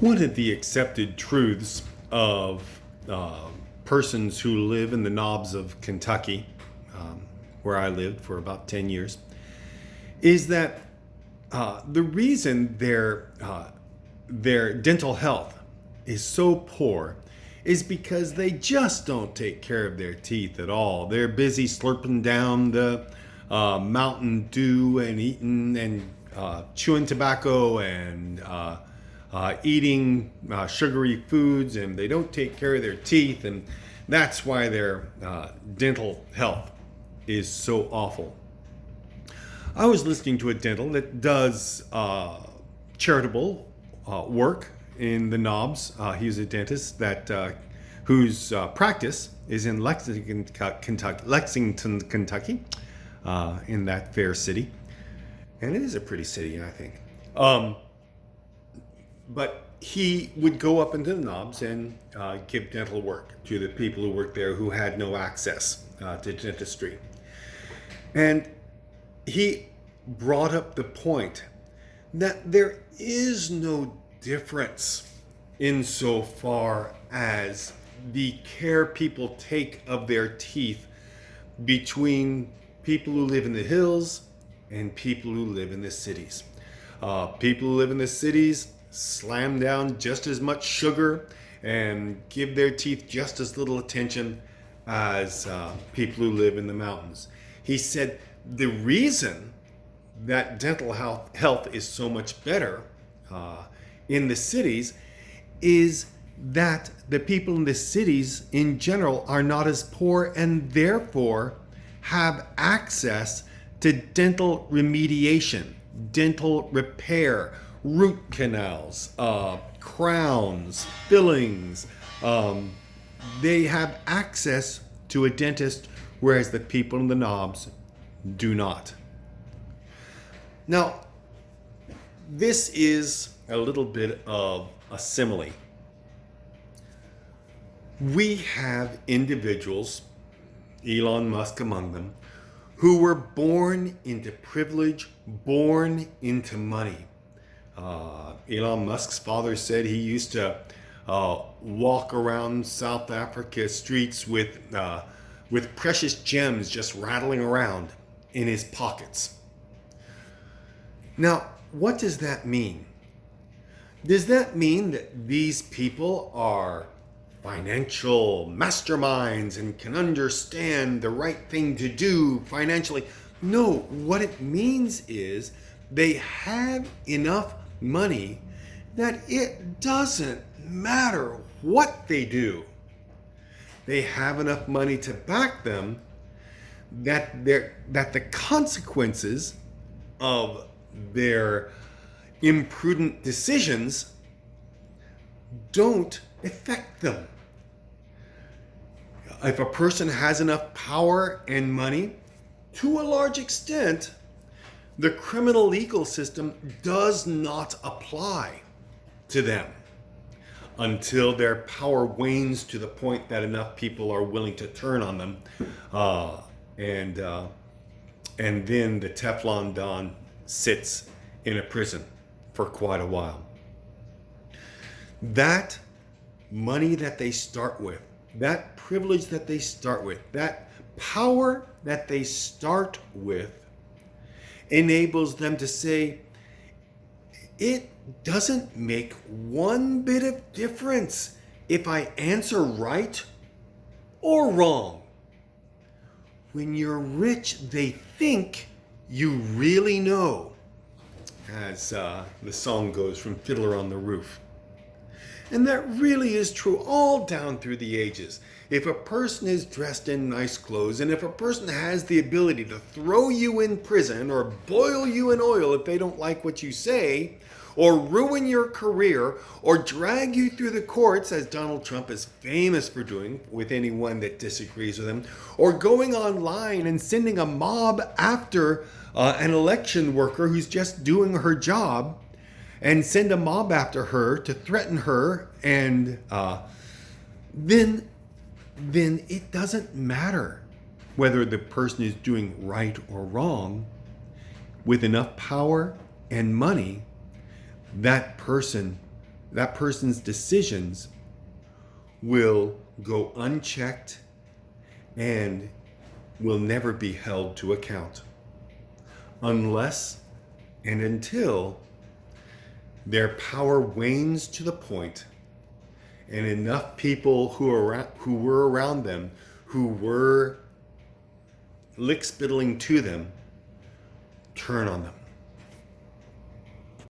One of the accepted truths of persons who live in the knobs of Kentucky, where I lived for about 10 years, is that the reason their dental health is so poor is because they just don't take care of their teeth at all. They're busy slurping down the Mountain Dew and eating and chewing tobacco and eating sugary foods, and they don't take care of their teeth, and that's why their dental health is so awful. I was listening to a dental that does charitable work in the knobs. He's a dentist that whose practice is in Lexington, Kentucky, in that fair city, and it is a pretty city, I think. But he would go up into the knobs and give dental work to the people who worked there who had no access to dentistry. And he brought up the point that there is no difference insofar as the care people take of their teeth between people who live in the hills and people who live in the cities. People who live in the cities slam down just as much sugar and give their teeth just as little attention as people who live in the mountains. He said the reason that dental health is so much better in the cities is that the people in the cities in general are not as poor and therefore have access to dental remediation, dental repair, root canals, crowns, fillings. They have access to a dentist, whereas the people in the knobs do not. Now, this is a little bit of a simile. We have individuals, Elon Musk among them, who were born into privilege, born into money. Elon Musk's father said he used to walk around South Africa streets with precious gems just rattling around in his pockets. Now, what does that mean? Does that mean that these people are financial masterminds and can understand the right thing to do financially? No, what it means is they have enough money that it doesn't matter what they do. They have enough money to back them that the consequences of their imprudent decisions don't affect them. If a person has enough power and money, to a large extent, the criminal legal system does not apply to them until their power wanes to the point that enough people are willing to turn on them, and then the Teflon Don sits in a prison for quite a while. That money that they start with, that privilege that they start with, that power that they start with, enables them to say, it doesn't make one bit of difference if I answer right or wrong. When you're rich, they think you really know, as the song goes from Fiddler on the Roof. And that really is true all down through the ages. If a person is dressed in nice clothes, and if a person has the ability to throw you in prison or boil you in oil if they don't like what you say, or ruin your career, or drag you through the courts, as Donald Trump is famous for doing with anyone that disagrees with him, or going online and sending a mob after an election worker who's just doing her job, and send a mob after her to threaten her, and then it doesn't matter whether the person is doing right or wrong. With enough power and money, that person that person's decisions will go unchecked and will never be held to account unless and until their power wanes to the point and enough people who were around them, who were lick-spittling to them, turn on them.